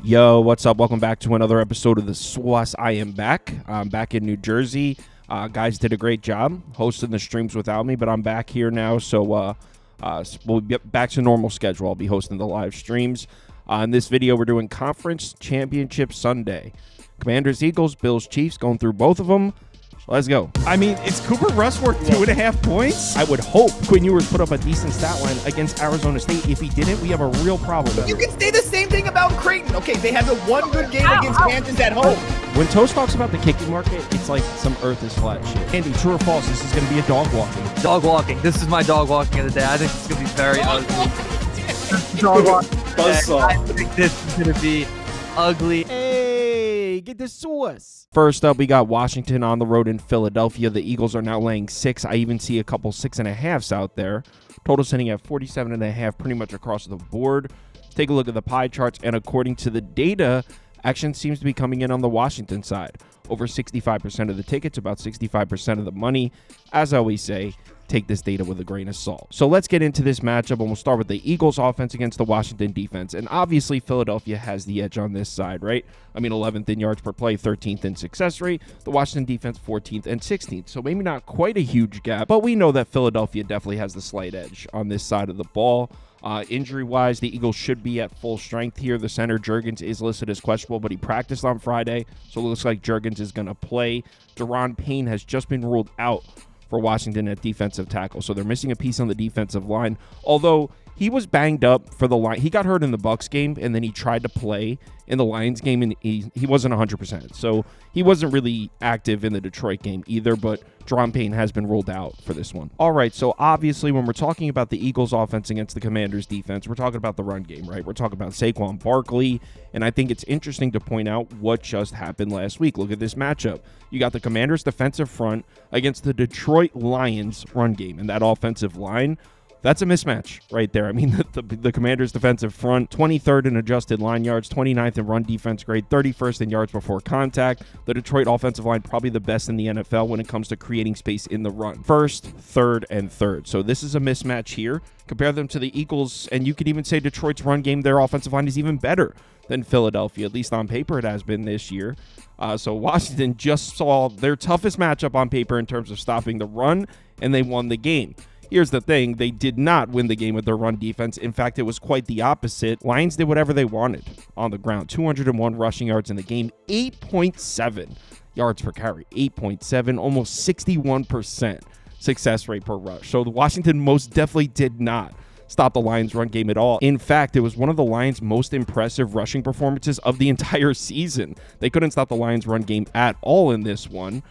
Yo, what's up? Welcome back to another episode of the SWAS. I am back. I'm back in New Jersey. Guys did a great job hosting the streams without me, but I'm back here now, so we'll get back to normal schedule. I'll be hosting the live streams. In this video, we're doing Conference Championship Sunday. Commanders, Eagles, Bills, Chiefs, going through both of them. Let's go. I mean, is Cooper Rush worth 2.5 points? I would hope Quinn Ewers put up a decent stat line against Arizona State. If he didn't, we have a real problem. You can say the same thing about Creighton. Okay, they had the one good game against Kansas at home. When Toast talks about the kicking market, it's like some earth is flat shit. Andy, true or false, this is going to be a dog walking. Dog walking. This is my dog walking of the day. I think it's going to be very ugly. Dog walking. I think this is going to be ugly. Hey, get the sauce. First up, we got Washington on the road in Philadelphia. The Eagles are now laying 6. I even see a couple 6.5s out there. Total sitting at 47.5 pretty much across the board. Take a look at the pie charts, and according to the data, action seems to be coming in on the Washington side. Over 65% of the tickets, about 65% of the money. As I always say, take this data with a grain of salt. So let's get into this matchup, and we'll start with the Eagles offense against the Washington defense. And obviously, Philadelphia has the edge on this side, right? I mean, 11th in yards per play, 13th in success rate. The Washington defense, 14th and 16th. So maybe not quite a huge gap, but we know that Philadelphia definitely has the slight edge on this side of the ball. Injury-wise, the Eagles should be at full strength here. The center, Juergens, is listed as questionable, but he practiced on Friday, so it looks like Juergens is going to play. Daron Payne has just been ruled out for Washington at defensive tackle, so they're missing a piece on the defensive line, although he was banged up for the line. He got hurt in the Bucs game, and then he tried to play in the Lions game, and he wasn't 100%. So he wasn't really active in the Detroit game either, but Daron Payne has been ruled out for this one. All right, so obviously when we're talking about the Eagles offense against the Commanders defense, we're talking about the run game, right? We're talking about Saquon Barkley, and I think it's interesting to point out what just happened last week. Look at this matchup. You got the Commanders defensive front against the Detroit Lions run game, and that offensive line, that's a mismatch right there. I mean, the Commanders' defensive front, 23rd in adjusted line yards, 29th in run defense grade, 31st in yards before contact. The Detroit offensive line, probably the best in the NFL when it comes to creating space in the run. First, third, and third. So this is a mismatch here. Compare them to the Eagles, and you could even say Detroit's run game, their offensive line is even better than Philadelphia. At least on paper it has been this year. So Washington just saw their toughest matchup on paper in terms of stopping the run, and they won the game. Here's the thing, they did not win the game with their run defense. In fact, it was quite the opposite. Lions did whatever they wanted on the ground. 201 rushing yards in the game, 8.7 yards per carry, 8.7, almost 61% success rate per rush. So the Washington most definitely did not stop the Lions' run game at all. In fact, it was one of the Lions' most impressive rushing performances of the entire season. They couldn't stop the Lions' run game at all in this one.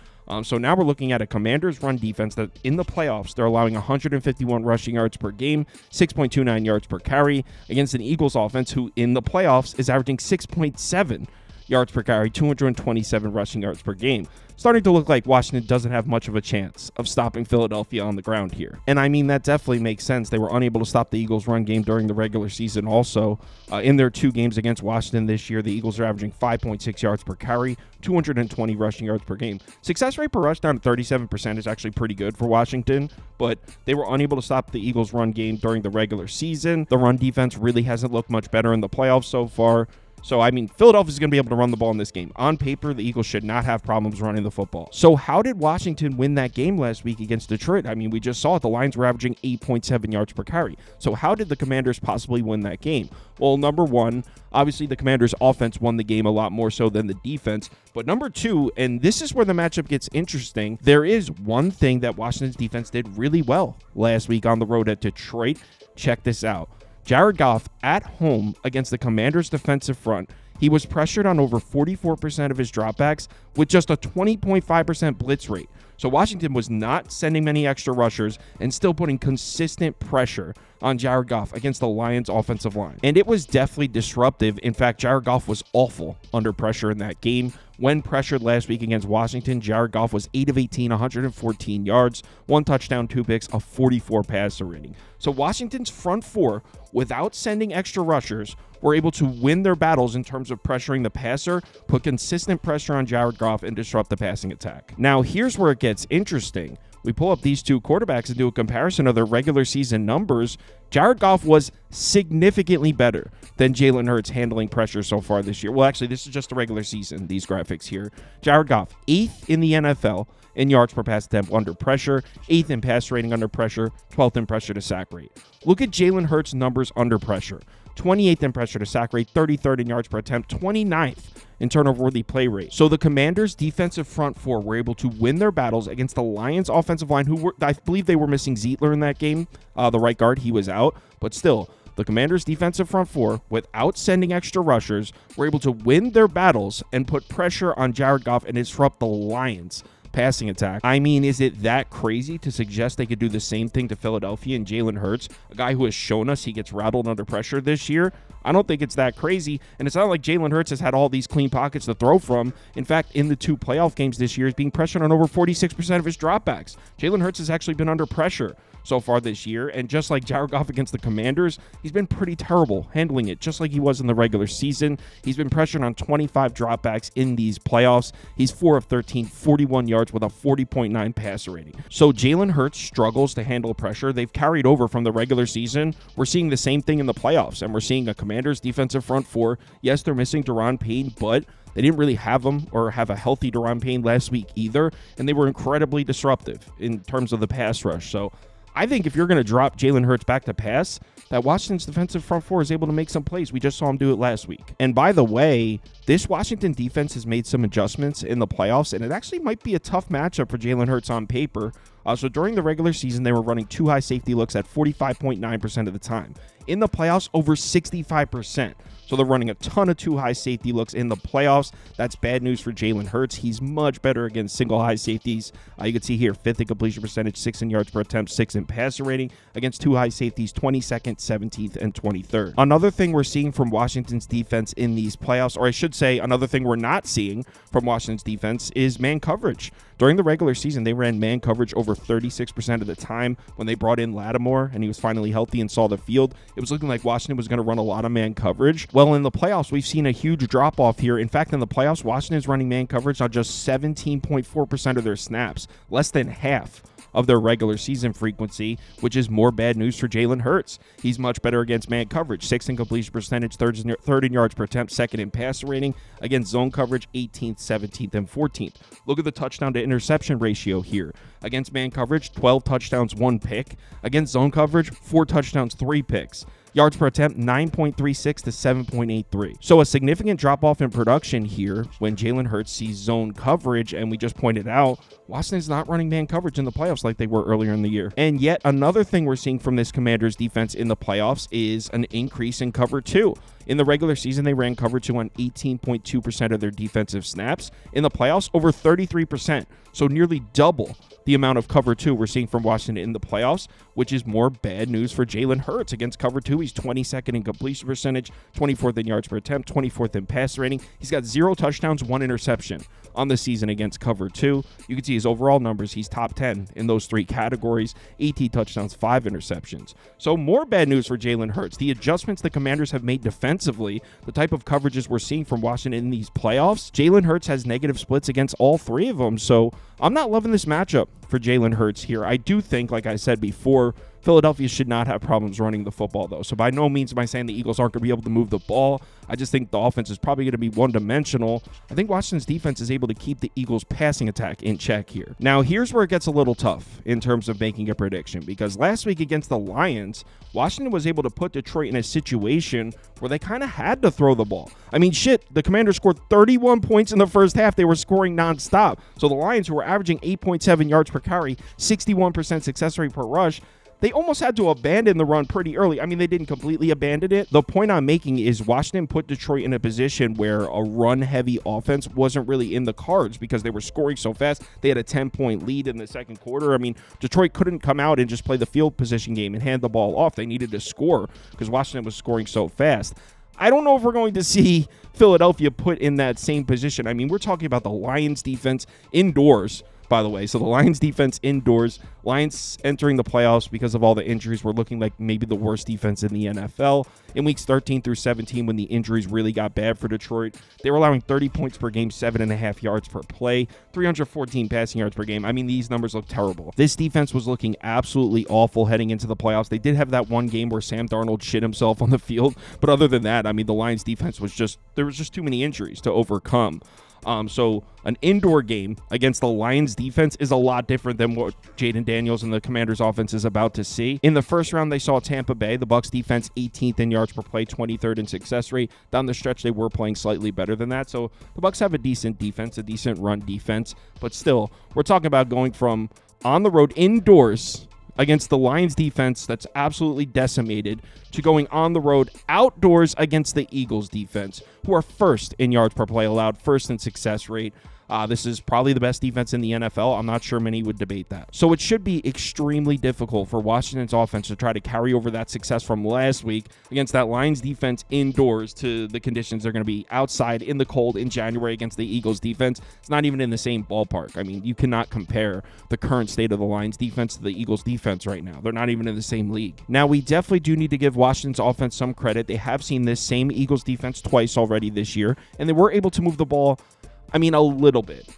So now we're looking at a Commanders run defense that in the playoffs, they're allowing 151 rushing yards per game, 6.29 yards per carry against an Eagles offense who in the playoffs is averaging 6.7 yards per carry, 227 rushing yards per game. Starting to look like Washington doesn't have much of a chance of stopping Philadelphia on the ground here. And I mean, that definitely makes sense. They were unable to stop the Eagles' run game during the regular season also. In their 2 games against Washington this year, the Eagles are averaging 5.6 yards per carry, 220 rushing yards per game. Success rate per rush down to 37% is actually pretty good for Washington, but they were unable to stop the Eagles' run game during the regular season. The run defense really hasn't looked much better in the playoffs so far. So, I mean, Philadelphia is going to be able to run the ball in this game. On paper, the Eagles should not have problems running the football. So, how did Washington win that game last week against Detroit? I mean, we just saw it. The Lions were averaging 8.7 yards per carry. So, how did the Commanders possibly win that game? Well, number one, obviously the Commanders' offense won the game a lot more so than the defense. But number two, and this is where the matchup gets interesting, there is one thing that Washington's defense did really well last week on the road at Detroit. Check this out. Jared Goff at home against the Commanders' defensive front. He was pressured on over 44% of his dropbacks with just a 20.5% blitz rate. So Washington was not sending many extra rushers and still putting consistent pressure on Jared Goff against the Lions' offensive line. And it was definitely disruptive. In fact, Jared Goff was awful under pressure in that game. When pressured last week against Washington, Jared Goff was 8 of 18, 114 yards, 1 touchdown, 2 picks, a 44 passer rating. So Washington's front four, without sending extra rushers, were able to win their battles in terms of pressuring the passer, put consistent pressure on Jared Goff, and disrupt the passing attack. Now, here's where it gets interesting. we pull up these two quarterbacks and do a comparison of their regular season numbers, Jared Goff was significantly better than Jalen Hurts handling pressure so far this year. Well, actually, this is just the regular season, these graphics here. Jared Goff, 8th in the NFL in yards per pass attempt under pressure, 8th in pass rating under pressure, 12th in pressure to sack rate. Look at Jalen Hurts' numbers under pressure. 28th in pressure to sack rate, 33rd in yards per attempt, 29th in turnover-worthy play rate. So the Commanders' defensive front four were able to win their battles against the Lions' offensive line, I believe they were missing Zeitler in that game, the right guard, he was out, but still, the Commanders' defensive front four, without sending extra rushers, were able to win their battles and put pressure on Jared Goff and disrupt the Lions' passing attack. I mean, is it that crazy to suggest they could do the same thing to Philadelphia and Jalen Hurts, a guy who has shown us he gets rattled under pressure this year? I don't think it's that crazy, and it's not like Jalen Hurts has had all these clean pockets to throw from. In fact, in the 2 playoff games this year, he's being pressured on over 46% of his dropbacks. Jalen Hurts has actually been under pressure so far this year, and just like Jared Goff against the Commanders, he's been pretty terrible handling it, just like he was in the regular season. He's been pressured on 25 dropbacks in these playoffs. He's 4 of 13, 41 yards with a 40.9 passer rating. So Jalen Hurts struggles to handle pressure. They've carried over from the regular season. We're seeing the same thing in the playoffs, and we're seeing a Commanders defensive front four. Yes, they're missing Daron Payne, but they didn't really have him or have a healthy Daron Payne last week either, and they were incredibly disruptive in terms of the pass rush. So I think if you're going to drop Jalen Hurts back to pass, that Washington's defensive front four is able to make some plays. We just saw him do it last week. And by the way, this Washington defense has made some adjustments in the playoffs, and it actually might be a tough matchup for Jalen Hurts on paper. So during the regular season, they were running 2 high safety looks at 45.9% of the time. In the playoffs, over 65%. So they're running a ton of 2 high safety looks in the playoffs. That's bad news for Jalen Hurts. He's much better against single high safeties. You can see here, 5th in completion percentage, 6th in yards per attempt, 6th in passer rating. Against 2 high safeties, 22nd, 17th, and 23rd. Another thing we're seeing from Washington's defense in these playoffs, or I should say another thing we're not seeing from Washington's defense, is man coverage. During the regular season, they ran man coverage over 36% of the time. When they brought in Lattimore and he was finally healthy and saw the field, it was looking like Washington was going to run a lot of man coverage. Well, in the playoffs, we've seen a huge drop-off here. In fact, in the playoffs, Washington is running man coverage on just 17.4% of their snaps, less than half of their regular season frequency, which is more bad news for Jalen Hurts. He's much better against man coverage, 6th in completion percentage, 3rd in yards per attempt, 2nd in passer rating. Against zone coverage, 18th, 17th, and 14th. Look at the touchdown to interception ratio here. Against man coverage, 12 touchdowns, 1 pick. Against zone coverage, 4 touchdowns, 3 picks. Yards per attempt, 9.36 to 7.83. So a significant drop-off in production here when Jalen Hurts sees zone coverage, and we just pointed out, Washington's not running man coverage in the playoffs like they were earlier in the year. And yet another thing we're seeing from this Commanders defense in the playoffs is an increase in cover 2. In the regular season, they ran cover 2 on 18.2% of their defensive snaps. In the playoffs, over 33%. So nearly double the amount of cover 2 we're seeing from Washington in the playoffs, which is more bad news for Jalen Hurts. Against cover 2, he's 22nd in completion percentage, 24th in yards per attempt, 24th in passer rating. He's got 0 touchdowns, 1 interception on the season against cover 2. You can see his overall numbers. He's top 10 in those 3 categories, 18 touchdowns, 5 interceptions. So more bad news for Jalen Hurts. The adjustments the Commanders have made defensively, the type of coverages we're seeing from Washington in these playoffs, Jalen Hurts has negative splits against all 3 of them. So I'm not loving this matchup for Jalen Hurts here. I do think, like I said before, Philadelphia should not have problems running the football, though. So by no means am I saying the Eagles aren't going to be able to move the ball. I just think the offense is probably going to be one-dimensional. I think Washington's defense is able to keep the Eagles' passing attack in check here. Now, here's where it gets a little tough in terms of making a prediction, because last week against the Lions, Washington was able to put Detroit in a situation where they kind of had to throw the ball. I mean, shit, the Commanders scored 31 points in the first half. They were scoring nonstop. So the Lions, who were averaging 8.7 yards per carry, 61% success rate per rush, they almost had to abandon the run pretty early. I mean, they didn't completely abandon it. The point I'm making is Washington put Detroit in a position where a run-heavy offense wasn't really in the cards because they were scoring so fast. They had a 10-point lead in the second quarter. I mean, Detroit couldn't come out and just play the field position game and hand the ball off. They needed to score because Washington was scoring so fast. I don't know if we're going to see Philadelphia put in that same position. I mean, we're talking about the Lions defense indoors by the way. So the Lions defense indoors, Lions entering the playoffs because of all the injuries were looking like maybe the worst defense in the NFL. In weeks 13 through 17, when the injuries really got bad for Detroit, they were allowing 30 points per game, 7.5 yards per play, 314 passing yards per game. I mean, these numbers look terrible. This defense was looking absolutely awful heading into the playoffs. They did have that one game where Sam Darnold shit himself on the field, but other than that, I mean, the Lions defense was there was just too many injuries to overcome. So an indoor game against the Lions defense is a lot different than what Jaden Daniels and the Commanders offense is about to see. In the first round, they saw Tampa Bay, the Bucs defense 18th in yards per play, 23rd in success rate. Down the stretch, they were playing slightly better than that. So the Bucs have a decent defense, a decent run defense, but still, we're talking about going from on the road indoors against the Lions defense that's absolutely decimated to going on the road outdoors against the Eagles defense, who are first in yards per play allowed, first in success rate. This is probably the best defense in the NFL. I'm not sure many would debate that. So it should be extremely difficult for Washington's offense to try to carry over that success from last week against that Lions defense indoors to the conditions they're going to be outside in the cold in January against the Eagles defense. It's not even in the same ballpark. I mean, you cannot compare the current state of the Lions defense to the Eagles defense right now. They're not even in the same league. Now, we definitely do need to give Washington's offense some credit. They have seen this same Eagles defense twice already this year, and they were able to move the ball, I mean, a little bit.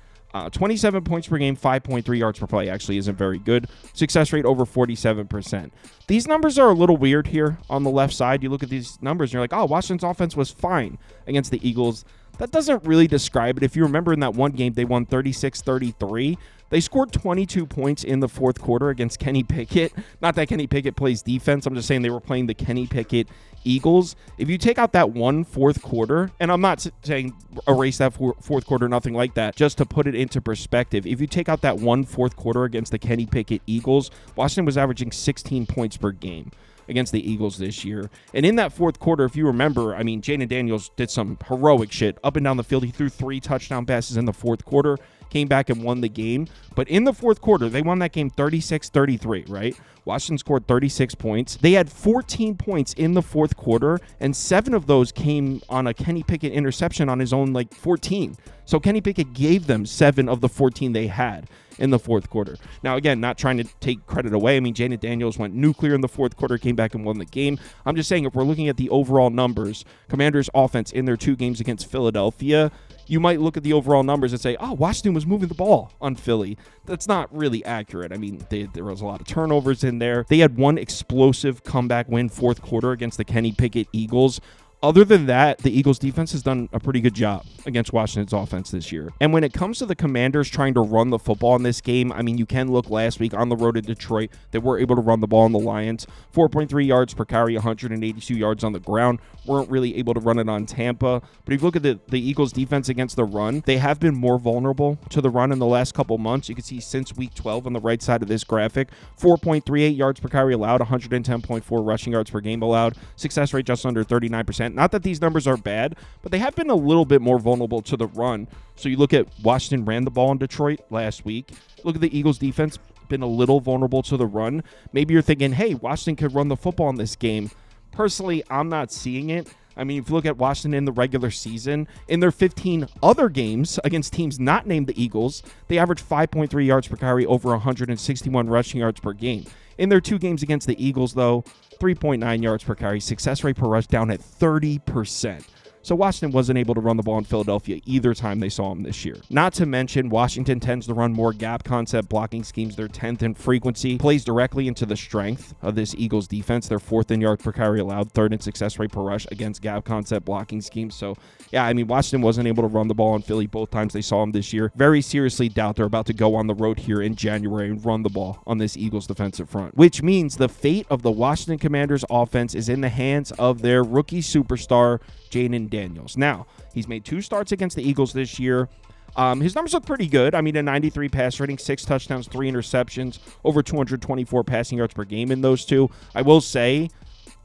27 points per game, 5.3 yards per play actually isn't very good. Success rate over 47%. These numbers are a little weird here on the left side. You look at these numbers and you're like, oh, Washington's offense was fine against the Eagles. That doesn't really describe it. If you remember in that one game, they won 36-33. They scored 22 points in the fourth quarter against Kenny Pickett. Not that Kenny Pickett plays defense. I'm just saying they were playing the Kenny Pickett Eagles. If you take out that one fourth quarter, and I'm not saying erase that fourth quarter, nothing like that, just to put it into perspective, if you take out that one fourth quarter against the Kenny Pickett Eagles, Washington was averaging 16 points per game against the Eagles this year. And in that fourth quarter, if you remember, I mean, Jaden Daniels did some heroic shit up and down the field. He threw 3 touchdown passes in the fourth quarter, came back and won the game. But in the fourth quarter, they won that game 36-33, right? Washington scored 36 points. They had 14 points in the fourth quarter, and 7 of those came on a Kenny Pickett interception on his own, 14. So Kenny Pickett gave them 7 of the 14 they had in the fourth quarter. Now, again, not trying to take credit away. I mean, Jaden Daniels went nuclear in the fourth quarter, came back and won the game. I'm just saying, if we're looking at the overall numbers, Commanders' offense in their 2 games against Philadelphia, you might look at the overall numbers and say, oh, Washington was moving the ball on Philly. That's not really accurate. I mean, there was a lot of turnovers in there. They had one explosive comeback win fourth quarter against the Kenny Pickett Eagles. Other than that, the Eagles defense has done a pretty good job against Washington's offense this year. And when it comes to the Commanders trying to run the football in this game, I mean, you can look last week on the road in Detroit. They were able to run the ball on the Lions. 4.3 yards per carry, 182 yards on the ground. Weren't really able to run it on Tampa. But if you look at the Eagles defense against the run, they have been more vulnerable to the run in the last couple months. You can see since week 12 on the right side of this graphic, 4.38 yards per carry allowed, 110.4 rushing yards per game allowed. Success rate just under 39%. Not that these numbers are bad, but they have been a little bit more vulnerable to the run. So you look at Washington ran the ball in Detroit last week. Look at the Eagles defense, been a little vulnerable to the run. Maybe you're thinking, hey, Washington could run the football in this game. Personally, I'm not seeing it. I mean, if you look at Washington in the regular season, in their 15 other games against teams not named the Eagles, they averaged 5.3 yards per carry, over 161 rushing yards per game. In their 2 games against the Eagles, though, 3.9 yards per carry, success rate per rush down at 30%. So Washington wasn't able to run the ball in Philadelphia either time they saw him this year. Not to mention, Washington tends to run more gap concept blocking schemes. They're 10th in frequency, plays directly into the strength of this Eagles defense. They're 4th in yards per carry allowed, 3rd in success rate per rush against gap concept blocking schemes. So, yeah, I mean, Washington wasn't able to run the ball in Philly both times they saw him this year. Very seriously doubt they're about to go on the road here in January and run the ball on this Eagles defensive front, which means the fate of the Washington Commanders offense is in the hands of their rookie superstar, Jaden Daniels. Now, he's made 2 starts against the Eagles this year. His numbers look pretty good. I mean, a 93 pass rating, 6 touchdowns, 3 interceptions, over 224 passing yards per game in those 2. I will say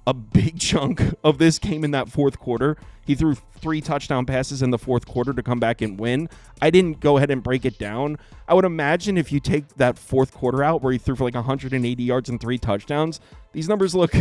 a big chunk of this came in that fourth quarter. He threw 3 touchdown passes in the fourth quarter to come back and win. I didn't go ahead and break it down. I would imagine if you take that fourth quarter out where he threw for 180 yards and 3 touchdowns, these numbers look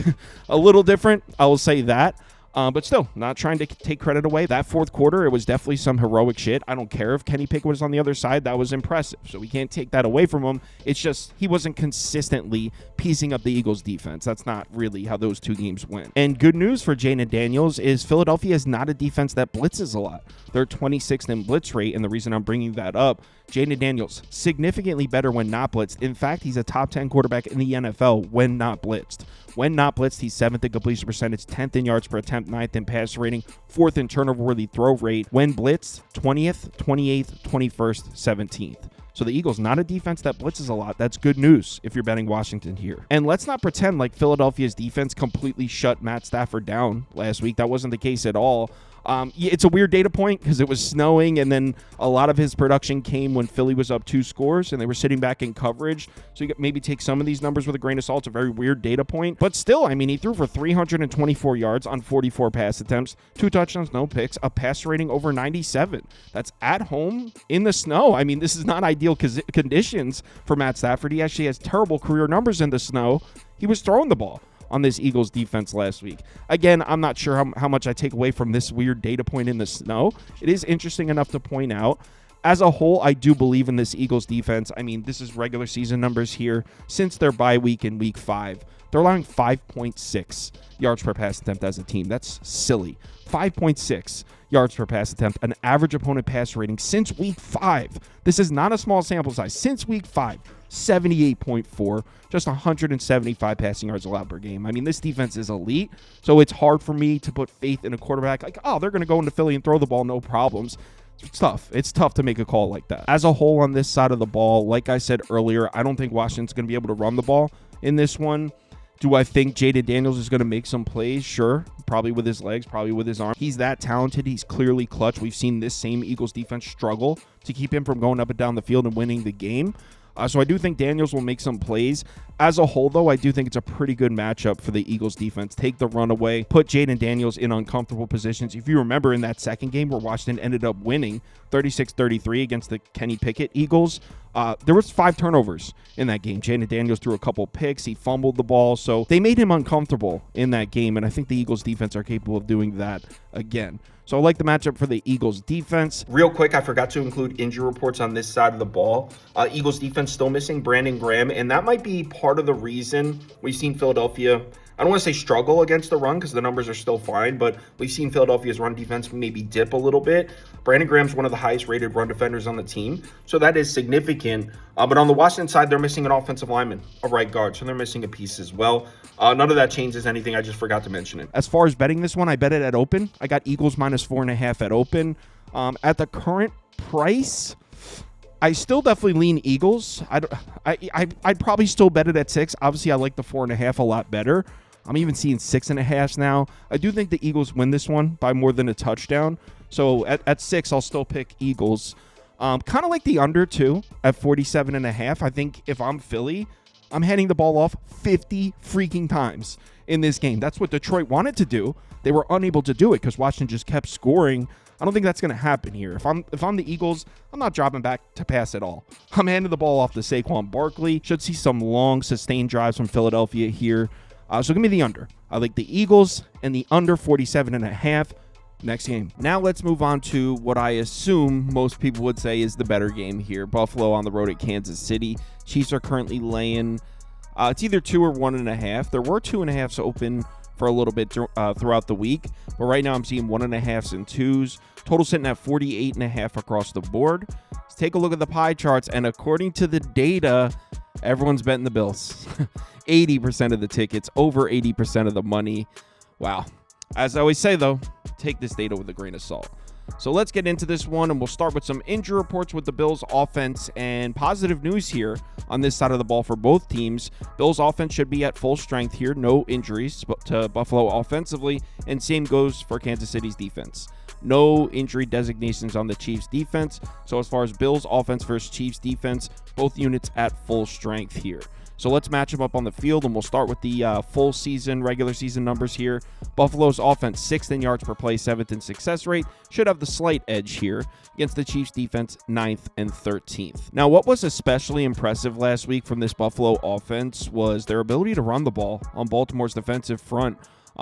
a little different. I will say that. But still, not trying to take credit away. That fourth quarter, it was definitely some heroic shit. I don't care if Kenny Pickett was on the other side. That was impressive. So we can't take that away from him. It's just he wasn't consistently piecing up the Eagles defense. That's not really how those two games went. And good news for Jaden Daniels is Philadelphia is not a defense that blitzes a lot. They're 26th in blitz rate, and the reason I'm bringing that up, Jaden Daniels, significantly better when not blitzed. In fact, he's a top 10 quarterback in the NFL when not blitzed. When not blitzed, he's 7th in completion percentage, 10th in yards per attempt, 9th in passer rating, 4th in turnover-worthy throw rate. When blitzed, 20th, 28th, 21st, 17th. So the Eagles, not a defense that blitzes a lot. That's good news if you're betting Washington here. And let's not pretend like Philadelphia's defense completely shut Matt Stafford down last week. That wasn't the case at all. It's a weird data point because it was snowing, and then a lot of his production came when Philly was up 2 scores and they were sitting back in coverage. So you could maybe take some of these numbers with a grain of salt. It's a very weird data point. But still, I mean, he threw for 324 yards on 44 pass attempts, 2 touchdowns, no picks, a passer rating over 97. That's at home in the snow. I mean, this is not ideal conditions for Matt Stafford. He actually has terrible career numbers in the snow. He was throwing the ball on this Eagles defense last week. Again, I'm not sure how much I take away from this weird data point in the snow. It is interesting enough to point out. As a whole, I do believe in this Eagles defense. I mean, this is regular season numbers here. Since their bye week in week 5, they're allowing 5.6 yards per pass attempt as a team. That's silly. 5.6 yards per pass attempt, an average opponent pass rating since week 5. This is not a small sample size. Since week 5, 78.4, just 175 passing yards allowed per game. I mean, this defense is elite, so it's hard for me to put faith in a quarterback like, oh, they're going to go into Philly and throw the ball, no problems. It's tough. It's tough to make a call like that. As a whole on this side of the ball, like I said earlier, I don't think Washington's going to be able to run the ball in this one. Do I think Jaden Daniels is going to make some plays? Sure. Probably with his legs, probably with his arm. He's that talented. He's clearly clutch. We've seen this same Eagles defense struggle to keep him from going up and down the field and winning the game. So I do think Daniels will make some plays. As a whole, though, I do think it's a pretty good matchup for the Eagles defense. Take the run away, put Jaden Daniels in uncomfortable positions. If you remember in that second game where Washington ended up winning 36-33 against the Kenny Pickett Eagles, there was 5 turnovers in that game. Jaden Daniels threw a couple picks. He fumbled the ball. So they made him uncomfortable in that game, and I think the Eagles defense are capable of doing that again. So I like the matchup for the Eagles defense. Real quick, I forgot to include injury reports on this side of the ball. Eagles defense still missing Brandon Graham, and that might be part of the reason we've seen Philadelphia, I don't want to say struggle against the run because the numbers are still fine, but we've seen Philadelphia's run defense maybe dip a little bit. Brandon Graham's one of the highest rated run defenders on the team, so that is significant. But on the Washington side, they're missing an offensive lineman, a right guard, so they're missing a piece as well. None of that changes anything. I just forgot to mention it. As far as betting this one, I bet it at open. I got Eagles minus 4.5 at open. At the current price, I still definitely lean Eagles. I'd probably still bet it at 6. Obviously, I like the 4.5 a lot better. I'm even seeing 6.5 now. I do think the Eagles win this one by more than a touchdown. So at 6, I'll still pick Eagles. Kind of like the under, too, at 47.5. I think if I'm Philly, I'm handing the ball off 50 freaking times in this game. That's what Detroit wanted to do. They were unable to do it because Washington just kept scoring. I don't think that's going to happen here. If I'm the Eagles, I'm not dropping back to pass at all. I'm handing the ball off to Saquon Barkley. Should see some long, sustained drives from Philadelphia here. So give me the under. I like the Eagles and the under 47.5. Next game. Now let's move on to what I assume most people would say is the better game here. Buffalo on the road at Kansas City. Chiefs are currently laying, it's either 2 or 1.5. There were 2.5s open for a little bit throughout the week, but right now I'm seeing 1.5s and 2s. Total sitting at 48.5 across the board. Let's take a look at the pie charts, and according to the data, everyone's betting the Bills. 80% of the tickets, over 80% of the money. Wow. As I always say, though, take this data with a grain of salt. So let's get into this one, and we'll start with some injury reports with the Bills offense and positive news here on this side of the ball for both teams. Bills offense should be at full strength here. No injuries to Buffalo offensively, and same goes for Kansas City's defense. No injury designations on the Chiefs defense. So as far as Bills offense versus Chiefs defense, both units at full strength here. So let's match them up on the field, and we'll start with the full season, regular season numbers here. Buffalo's offense, 6th in yards per play, 7th in success rate. Should have the slight edge here against the Chiefs defense, 9th and 13th. Now, what was especially impressive last week from this Buffalo offense was their ability to run the ball on Baltimore's defensive front.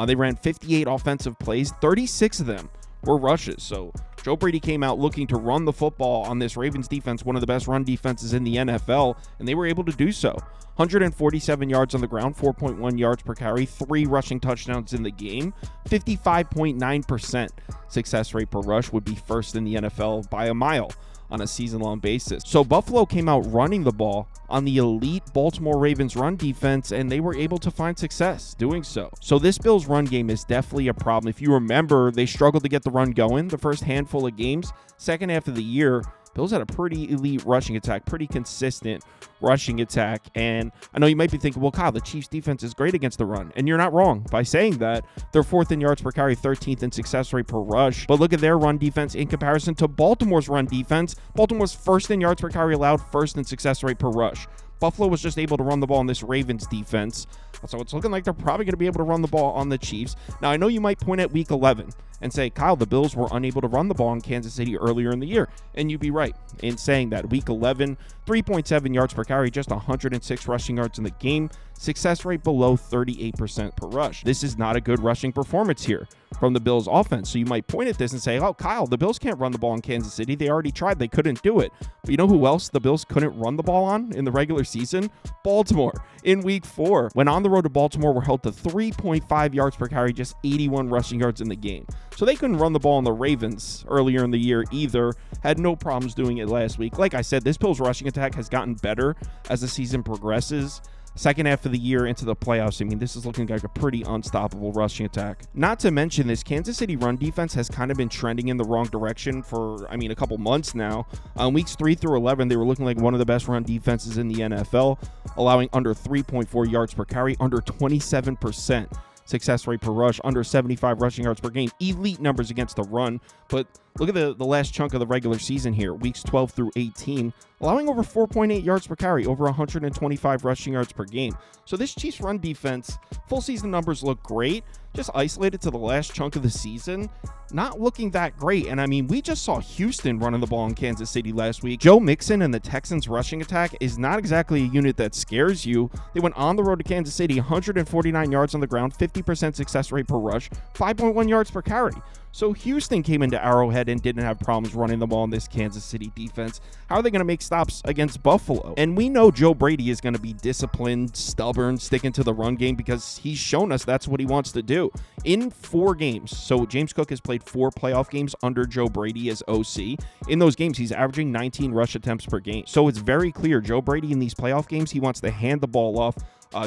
They ran 58 offensive plays, 36 of them were rushes. So Joe Brady came out looking to run the football on this Ravens defense, one of the best run defenses in the NFL, and they were able to do so. 147 yards on the ground, 4.1 yards per carry, 3 rushing touchdowns in the game, 55.9% success rate per rush, would be first in the NFL by a mile on a season-long basis. So Buffalo came out running the ball on the elite Baltimore Ravens run defense, and they were able to find success doing so. So this Bills run game is definitely a problem. If you remember, they struggled to get the run going the first handful of games. Second half of the year, Bills had a pretty elite rushing attack, pretty consistent rushing attack. And I know you might be thinking, well, Kyle, the Chiefs defense is great against the run. And you're not wrong by saying that. They're 4th in yards per carry, 13th in success rate per rush. But look at their run defense in comparison to Baltimore's run defense. Baltimore's 1st in yards per carry allowed, 1st in success rate per rush. Buffalo was just able to run the ball on this Ravens defense. So it's looking like they're probably going to be able to run the ball on the Chiefs. Now, I know you might point at week 11 and say, Kyle, the Bills were unable to run the ball in Kansas City earlier in the year. And you'd be right in saying that. Week 11, 3.7 yards per carry, just 106 rushing yards in the game. Success rate below 38% per rush. This is not a good rushing performance here from the Bills offense. So you might point at this and say, oh, Kyle, the Bills can't run the ball in Kansas City. They already tried. They couldn't do it. But you know who else the Bills couldn't run the ball on in the regular season? Baltimore. In week 4, when on the road to Baltimore, were held to 3.5 yards per carry, just 81 rushing yards in the game. So they couldn't run the ball on the Ravens earlier in the year either. Had no problems doing it last week. Like I said, this Bills rushing attack has gotten better as the season progresses. Second half of the year into the playoffs, I mean, this is looking like a pretty unstoppable rushing attack. Not to mention, this Kansas City run defense has kind of been trending in the wrong direction for, a couple months now. Weeks 3 through 11, they were looking like one of the best run defenses in the NFL, allowing under 3.4 yards per carry, under 27% success rate per rush, under 75 rushing yards per game. Elite numbers against the run. But look at the last chunk of the regular season here, weeks 12 through 18, allowing over 4.8 yards per carry, over 125 rushing yards per game. So this Chiefs run defense, full season numbers look great. Just isolated to the last chunk of the season, not looking that great. And we just saw Houston running the ball in Kansas City last week. Joe Mixon and the Texans rushing attack is not exactly a unit that scares you. They went on the road to Kansas City, 149 yards on the ground, 50% success rate per rush, 5.1 yards per carry. So Houston came into Arrowhead and didn't have problems running the ball in this Kansas City defense. How are they going to make stops against Buffalo? And we know Joe Brady is going to be disciplined, stubborn, sticking to the run game because he's shown us that's what he wants to do. In 4 games, so James Cook has played 4 playoff games under Joe Brady as OC. In those games, he's averaging 19 rush attempts per game. So it's very clear Joe Brady in these playoff games, he wants to hand the ball off.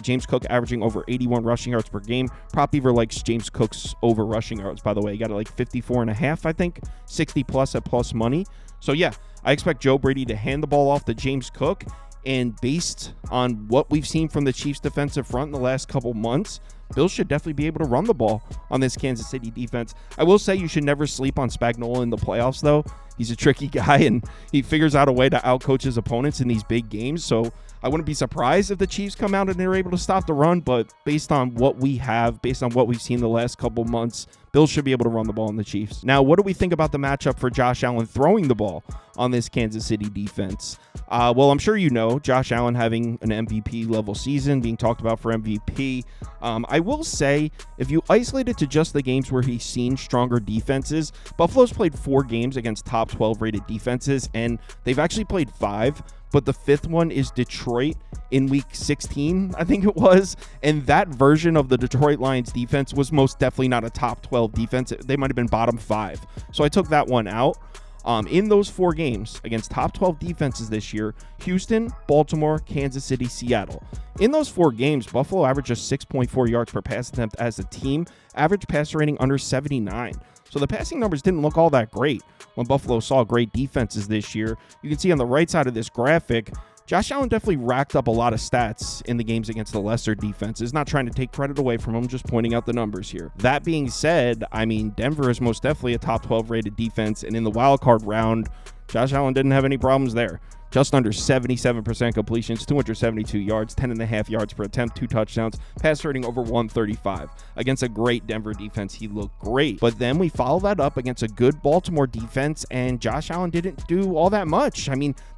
James Cook averaging over 81 rushing yards per game. Prop Beaver likes James Cook's over rushing yards, by the way. He got it like 54.5, I think, 60 plus at plus money. So yeah, I expect Joe Brady to hand the ball off to James Cook. And based on what we've seen from the Chiefs defensive front in the last couple months, Bills should definitely be able to run the ball on this Kansas City defense. I will say you should never sleep on Spagnuolo in the playoffs, though. He's a tricky guy, and he figures out a way to outcoach his opponents in these big games. So I wouldn't be surprised if the Chiefs come out and they're able to stop the run. But based on what we have, based on what we've seen the last couple months, Bills should be able to run the ball on the Chiefs. Now, what do we think about the matchup for Josh Allen throwing the ball on this Kansas City defense? Well, I'm sure you know Josh Allen having an MVP level season, being talked about for MVP. I will say, if you isolate it to just the games where he's seen stronger defenses, Buffalo's played 4 games against top 12 rated defenses, and they've actually played 5. But the 5th one is Detroit in week 16, I think it was. And that version of the Detroit Lions defense was most definitely not a top 12 defense. They might have been bottom 5. So I took that one out. In those 4 games against top 12 defenses this year, Houston, Baltimore, Kansas City, Seattle. In those 4 games, Buffalo averaged just 6.4 yards per pass attempt as a team, average passer rating under 79. So the passing numbers didn't look all that great when Buffalo saw great defenses this year. You can see on the right side of this graphic, Josh Allen definitely racked up a lot of stats in the games against the lesser defenses. Not trying to take credit away from him, just pointing out the numbers here. That being said, Denver is most definitely a top 12 rated defense, and in the wild card round, Josh Allen didn't have any problems there. Just under 77% completions, 272 yards, 10.5 yards per attempt, 2 touchdowns, pass rating over 135. Against a great Denver defense, he looked great. But then we follow that up against a good Baltimore defense, and Josh Allen didn't do all that much.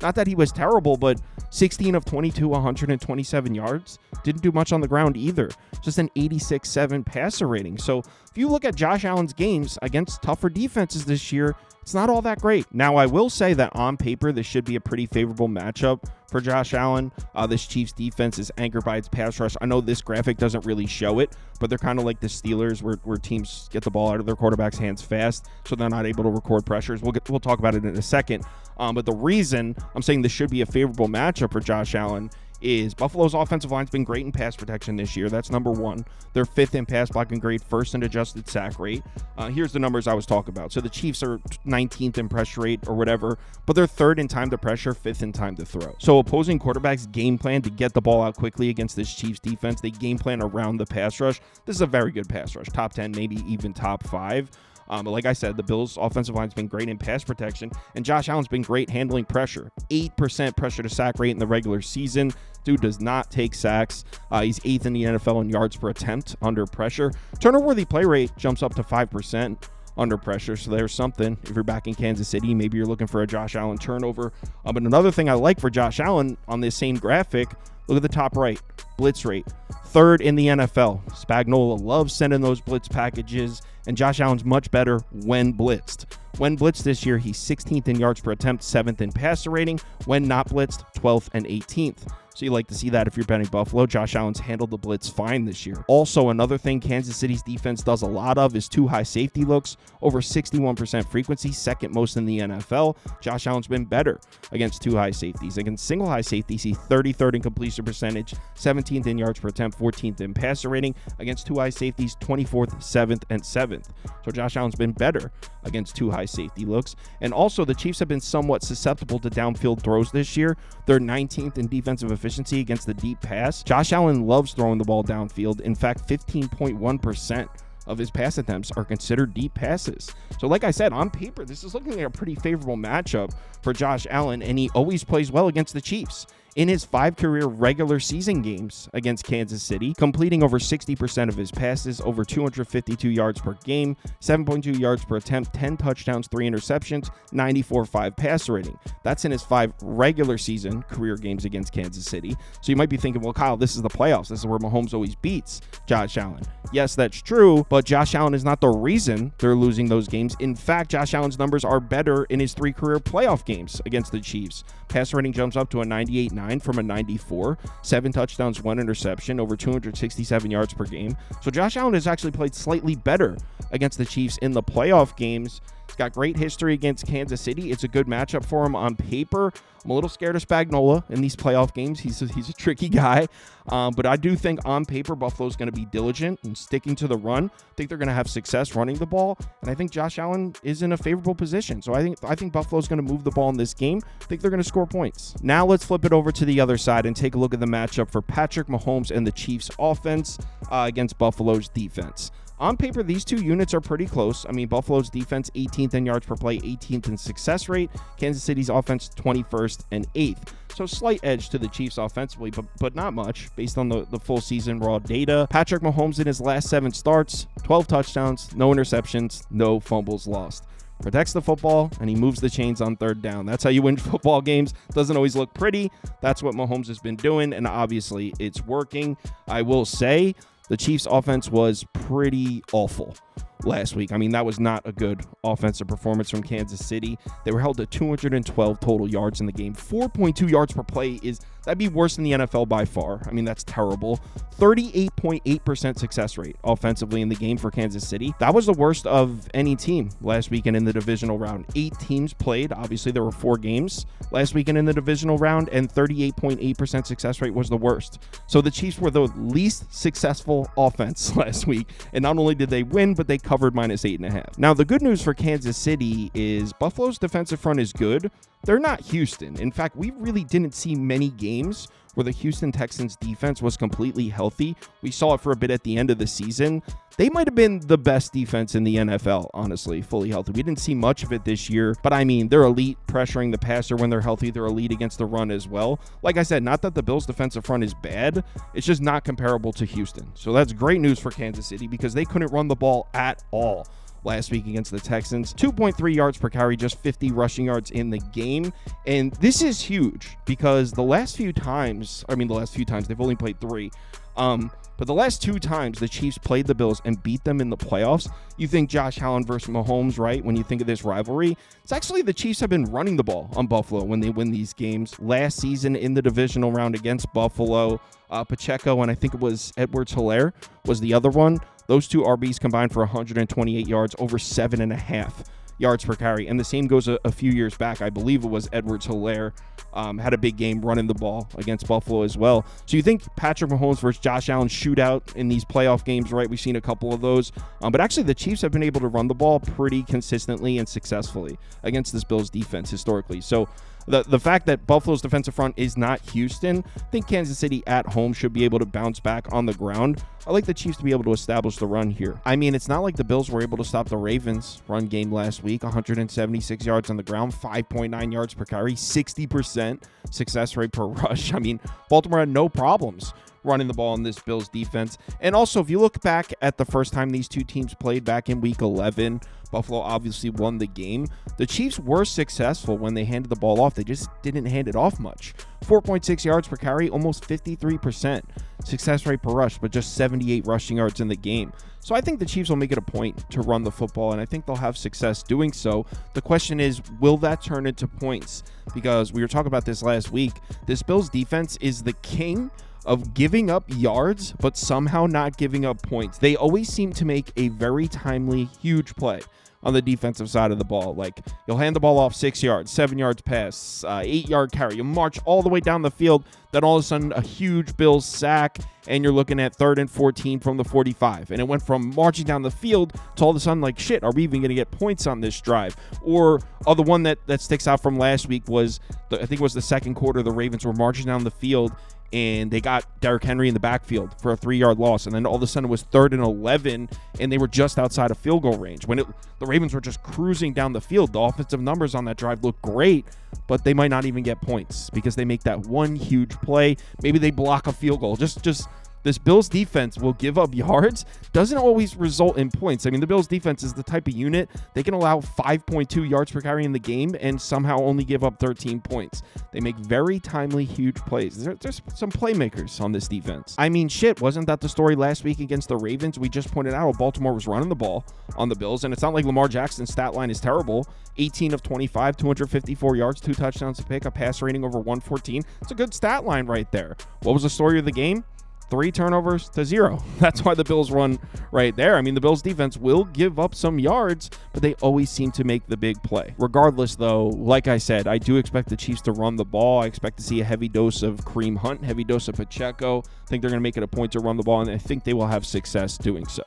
Not that he was terrible, but 16 of 22, 127 yards. Didn't do much on the ground either. Just an 86.7 passer rating. So if you look at Josh Allen's games against tougher defenses this year, it's not all that great. Now, I will say that on paper, this should be a pretty favorable matchup for Josh Allen. This Chiefs defense is anchored by its pass rush. I know this graphic doesn't really show it, but they're kind of like the Steelers where teams get the ball out of their quarterback's hands fast, so they're not able to record pressures. We'll talk about it in a second. But the reason I'm saying this should be a favorable matchup for Josh Allen is Buffalo's offensive line's been great in pass protection this year. That's number one. They're 5th in pass blocking grade, 1st in adjusted sack rate. Here's the numbers I was talking about. So the Chiefs are 19th in pressure rate or whatever, but they're 3rd in time to pressure, 5th in time to throw. So opposing quarterbacks game plan to get the ball out quickly against this Chiefs defense. They game plan around the pass rush. This is a very good pass rush, top 10, maybe even top 5. But like I said, the Bills' offensive line's been great in pass protection, and Josh Allen's been great handling pressure. 8% pressure to sack rate in the regular season. Dude does not take sacks. He's 8th in the NFL in yards per attempt under pressure. Turnover-worthy play rate jumps up to 5% under pressure, so there's something. If you're back in Kansas City, maybe you're looking for a Josh Allen turnover. But another thing I like for Josh Allen on this same graphic, look at the top right, blitz rate. 3rd in the NFL. Spagnuolo loves sending those blitz packages, and Josh Allen's much better when blitzed. When blitzed this year, he's 16th in yards per attempt, 7th in passer rating. When not blitzed, 12th and 18th. So you like to see that if you're betting Buffalo. Josh Allen's handled the blitz fine this year. Also, another thing Kansas City's defense does a lot of is 2 high safety looks, over 61% frequency, 2nd most in the NFL. Josh Allen's been better against 2 high safeties. Against single high safeties, he's 33rd in completion percentage, 17th in yards per attempt, 14th in passer rating. Against 2 high safeties, 24th, 7th, and 7th. So Josh Allen's been better against 2 high safety looks. And also, the Chiefs have been somewhat susceptible to downfield throws this year. They're 19th in defensive efficiency against the deep pass. Josh Allen loves throwing the ball downfield. In fact, 15.1% of his pass attempts are considered deep passes. So like I said, on paper, this is looking like a pretty favorable matchup for Josh Allen, and he always plays well against the Chiefs. In his 5 career regular season games against Kansas City, completing over 60% of his passes, over 252 yards per game, 7.2 yards per attempt, 10 touchdowns, 3 interceptions, 94.5 passer rating. That's in his 5 regular season career games against Kansas City. So you might be thinking, well, Kyle, this is the playoffs. This is where Mahomes always beats Josh Allen. Yes, that's true, but Josh Allen is not the reason they're losing those games. In fact, Josh Allen's numbers are better in his 3 career playoff games against the Chiefs. Passer rating jumps up to a 98.9 from a 94, 7 touchdowns, 1 interception, over 267 yards per game. So Josh Allen has actually played slightly better against the Chiefs in the playoff games. He's got great history against Kansas City. It's a good matchup for him on paper. I'm a little scared of Spagnuolo in these playoff games. He's a tricky guy, but I do think on paper Buffalo's going to be diligent and sticking to the run. I think they're going to have success running the ball, and I think Josh Allen is in a favorable position. So I think Buffalo's going to move the ball in this game. I think they're going to score points. Now let's flip it over to the other side and take a look at the matchup for Patrick Mahomes and the Chiefs offense against Buffalo's defense. On paper, these two units are pretty close. I mean, Buffalo's defense 18th in yards per play, 18th in success rate. Kansas City's offense 21st and 8th. So slight edge to the Chiefs offensively, but not much based on the full season raw data. Patrick Mahomes in his last 7 starts, 12 touchdowns, no interceptions, no fumbles lost. Protects the football, and he moves the chains on 3rd down. That's how you win football games. Doesn't always look pretty. That's what Mahomes has been doing, and obviously it's working. I will say the Chiefs' offense was pretty awful last week. I mean, that was not a good offensive performance from Kansas City. They were held to 212 total yards in the game. 4.2 yards per play that'd be worse than the NFL by far. I mean, that's terrible. 38.8% success rate offensively in the game for Kansas City. That was the worst of any team last weekend in the divisional round. 8 teams played. Obviously, there were 4 games last weekend in the divisional round, and 38.8% success rate was the worst. So the Chiefs were the least successful offense last week, and not only did they win, but they covered -8.5. Now, the good news for Kansas City is Buffalo's defensive front is good. They're not Houston. In fact, we really didn't see many games where the Houston Texans defense was completely healthy. We saw it for a bit at the end of the season. They might have been the best defense in the NFL, honestly, fully healthy. We didn't see much of it this year, but I mean, they're elite pressuring the passer when they're healthy. They're elite against the run as well. Like I said, not that the Bills' defensive front is bad. It's just not comparable to Houston. So that's great news for Kansas City because they couldn't run the ball at all last week against the Texans. 2.3 yards per carry, just 50 rushing yards in the game. And this is huge because the last few times, they've only played 3. But the last 2 times the Chiefs played the Bills and beat them in the playoffs, you think Josh Allen versus Mahomes, right? When you think of this rivalry, it's actually the Chiefs have been running the ball on Buffalo when they win these games. Last season in the divisional round against Buffalo, Pacheco and I think it was Edwards-Helaire was the other one. Those 2 RBs combined for 128 yards, over 7.5 yards per carry. And the same goes a few years back. I believe it was Edwards-Helaire had a big game running the ball against Buffalo as well. So you think Patrick Mahomes versus Josh Allen shootout in these playoff games, right? We've seen a couple of those. But actually the Chiefs have been able to run the ball pretty consistently and successfully against this Bills defense historically. So the fact that Buffalo's defensive front is not Houston, I think Kansas City at home should be able to bounce back on the ground. I like the Chiefs to be able to establish the run here. I mean, it's not like the Bills were able to stop the Ravens' run game last week. 176 yards on the ground, 5.9 yards per carry, 60% success rate per rush. I mean, Baltimore had no problems running the ball in this Bills defense. And also, if you look back at the first time these two teams played back in week 11, Buffalo obviously won the game. The Chiefs were successful when they handed the ball off. They just didn't hand it off much. 4.6 yards per carry, almost 53% success rate per rush, but just 78 rushing yards in the game. So I think the Chiefs will make it a point to run the football, and I think they'll have success doing so. The question is, will that turn into points? Because we were talking about this last week. This Bills defense is the king of giving up yards, but somehow not giving up points. They always seem to make a very timely, huge play on the defensive side of the ball. Like, you'll hand the ball off 6 yards, 7 yards pass, 8-yard carry. You march all the way down the field, then all of a sudden a huge Bills sack, and you're looking at 3rd and 14 from the 45. And it went from marching down the field to all of a sudden like, shit, are we even going to get points on this drive? Or the one that sticks out from last week was, I think it was the second quarter, the Ravens were marching down the field, and they got Derrick Henry in the backfield for a 3-yard loss. And then all of a sudden it was 3rd and 11, and they were just outside of field goal range. When the Ravens were just cruising down the field, the offensive numbers on that drive looked great, but they might not even get points because they make that one huge play. Maybe they block a field goal. Just this Bills defense will give up yards, doesn't always result in points. I mean, the Bills defense is the type of unit, they can allow 5.2 yards per carry in the game and somehow only give up 13 points. They make very timely, huge plays. There's some playmakers on this defense. I mean, shit, wasn't that the story last week against the Ravens? We just pointed out Baltimore was running the ball on the Bills, and it's not like Lamar Jackson's stat line is terrible. 18 of 25, 254 yards, 2 touchdowns to pick, a pass rating over 114. It's a good stat line right there. What was the story of the game? 3 turnovers to 0. That's why the Bills run right there. I mean, the Bills defense will give up some yards, but they always seem to make the big play. Regardless, though, like I said, I do expect the Chiefs to run the ball. I expect to see a heavy dose of Kareem Hunt, heavy dose of Pacheco. I think they're going to make it a point to run the ball, and I think they will have success doing so.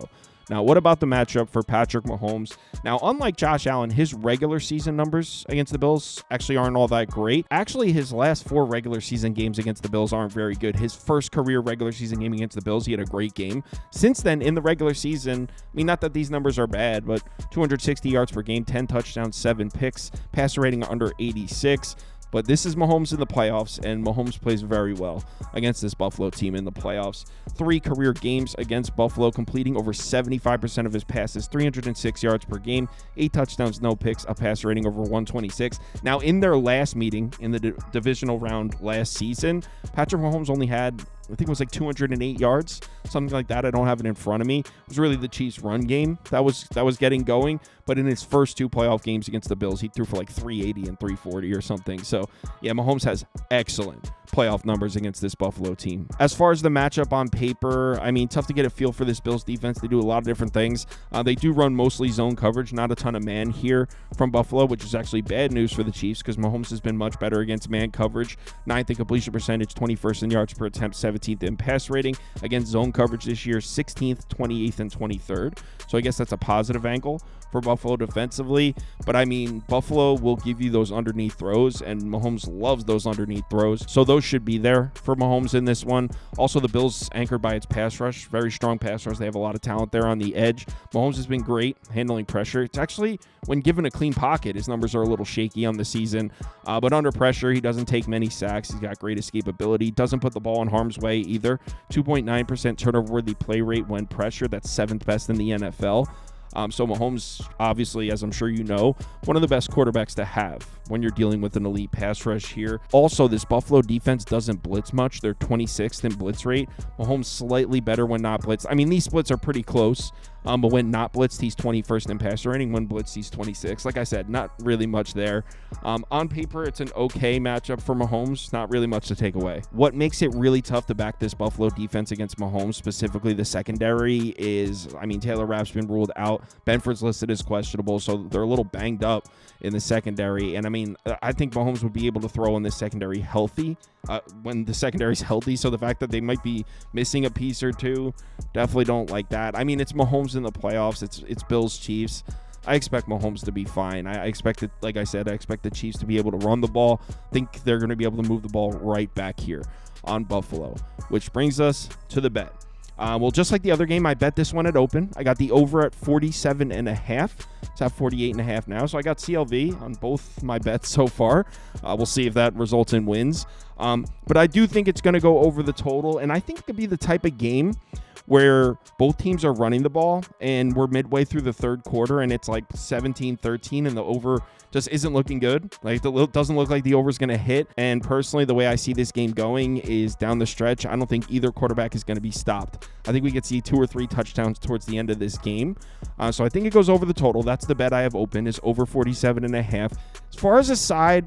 Now, what about the matchup for Patrick Mahomes? Now, unlike Josh Allen, his regular season numbers against the Bills actually aren't all that great. Actually, his last 4 regular season games against the Bills aren't very good. His first career regular season game against the Bills, he had a great game. Since then, in the regular season, I mean, not that these numbers are bad, but 260 yards per game, 10 touchdowns, 7 picks, passer rating under 86. But this is Mahomes in the playoffs, and Mahomes plays very well against this Buffalo team in the playoffs. 3 career games against Buffalo, completing over 75% of his passes, 306 yards per game, 8 touchdowns, no picks, a passer rating over 126. Now, in their last meeting in the divisional round last season, Patrick Mahomes only had, I think it was like 208 yards, something like that. I don't have it in front of me. It was really the Chiefs' run game that was getting going. But in his first 2 playoff games against the Bills, he threw for like 380 and 340 or something. So, yeah, Mahomes has excellent playoff numbers against this Buffalo team. As far as the matchup on paper, I mean, tough to get a feel for this Bills defense. They do a lot of different things. They do run mostly zone coverage, not a ton of man here from Buffalo, which is actually bad news for the Chiefs because Mahomes has been much better against man coverage. 9th in completion percentage, 21st in yards per attempt, 17th in pass rating. Against zone coverage this year, 16th, 28th, and 23rd. So I guess that's a positive angle for Buffalo defensively. But I mean, Buffalo will give you those underneath throws, and Mahomes loves those underneath throws. So those should be there for Mahomes in this one. Also, the Bills anchored by its pass rush, very strong pass rush. They have a lot of talent there on the edge. Mahomes has been great handling pressure. It's actually, when given a clean pocket, his numbers are a little shaky on the season. But under pressure, he doesn't take many sacks. He's got great escapability. Doesn't put the ball in harm's way either. 2.9% turnover-worthy play rate when pressured. That's 7th best in the NFL. So Mahomes, obviously, as I'm sure you know, one of the best quarterbacks to have when you're dealing with an elite pass rush here. Also, this Buffalo defense doesn't blitz much. They're 26th in blitz rate. Mahomes slightly better when not blitzed. I mean, these splits are pretty close, but when not blitzed, he's 21st in passer rating. When blitzed, he's 26th. Like I said, not really much there. On paper, it's an okay matchup for Mahomes. Not really much to take away. What makes it really tough to back this Buffalo defense against Mahomes, specifically the secondary, is, I mean, Taylor Rapp's been ruled out. Benford's listed as questionable, so they're a little banged up in the secondary. And I mean, I think Mahomes would be able to throw in this secondary healthy when the secondary's healthy. So the fact that they might be missing a piece or two, definitely don't like that. I mean, it's Mahomes in the playoffs. It's Bills Chiefs. I expect Mahomes to be fine. I expect it, like I said, I expect the Chiefs to be able to run the ball. I think they're going to be able to move the ball right back here on Buffalo, which brings us to the bet. Well, just like the other game, I bet this one at open. I got the over at 47.5. It's at 48.5 now. So I got CLV on both my bets so far. We'll see if that results in wins. But I do think it's going to go over the total. And I think it could be the type of game where both teams are running the ball and we're midway through the third quarter and it's like 17-13 and the over just isn't looking good. Like, it doesn't look like the over is going to hit. And personally, the way I see this game going is down the stretch, I don't think either quarterback is going to be stopped. I think we could see 2 or 3 touchdowns towards the end of this game. So I think it goes over the total. That's the bet I have open, is over 47.5. As far as a side,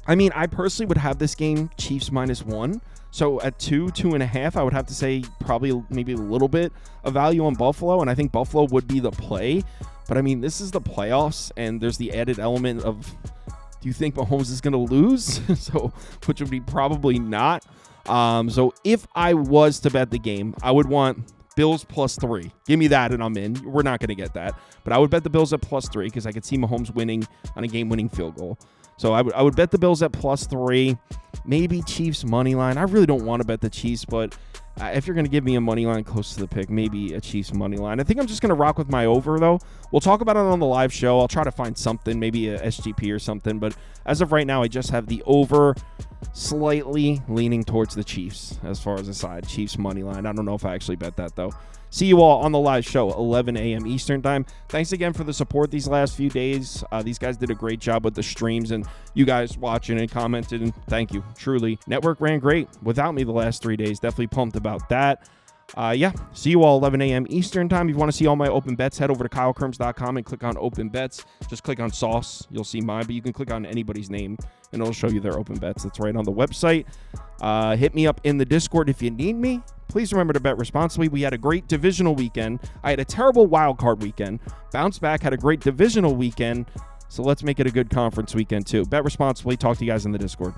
I mean, I personally would have this game Chiefs -1. So at 2.5, I would have to say probably maybe a little bit of value on Buffalo, and I think Buffalo would be the play. But I mean, this is the playoffs, and there's the added element of, do you think Mahomes is going to lose? So, which would be probably not. So if I was to bet the game, I would want Bills +3. Give me that and I'm in. We're not going to get that. But I would bet the Bills at +3 because I could see Mahomes winning on a game-winning field goal. So I would bet the Bills at +3. Maybe Chiefs money line. I really don't want to bet the Chiefs, but if you're going to give me a money line close to the pick, maybe a Chiefs money line. I think I'm just going to rock with my over, though. We'll talk about it on the live show. I'll try to find something, maybe a SGP or something. But as of right now, I just have the over, slightly leaning towards the Chiefs as far as a side. Chiefs money line. I don't know if I actually bet that, though. See you all on the live show, 11 a.m. Eastern time. Thanks again for the support these last few days. These guys did a great job with the streams, and you guys watching and commented, and thank you, truly. Network ran great without me the last 3 days. Definitely pumped about that. Yeah, see you all 11 a.m. Eastern time. If you want to see all my open bets, head over to KyleKirms.com and click on open bets. Just click on sauce. You'll see mine, but you can click on anybody's name, and it'll show you their open bets. That's right on the website. Hit me up in the Discord if you need me. Please remember to bet responsibly. We had a great divisional weekend. I had a terrible wild card weekend. Bounced back, had a great divisional weekend. So let's make it a good conference weekend too. Bet responsibly. Talk to you guys in the Discord.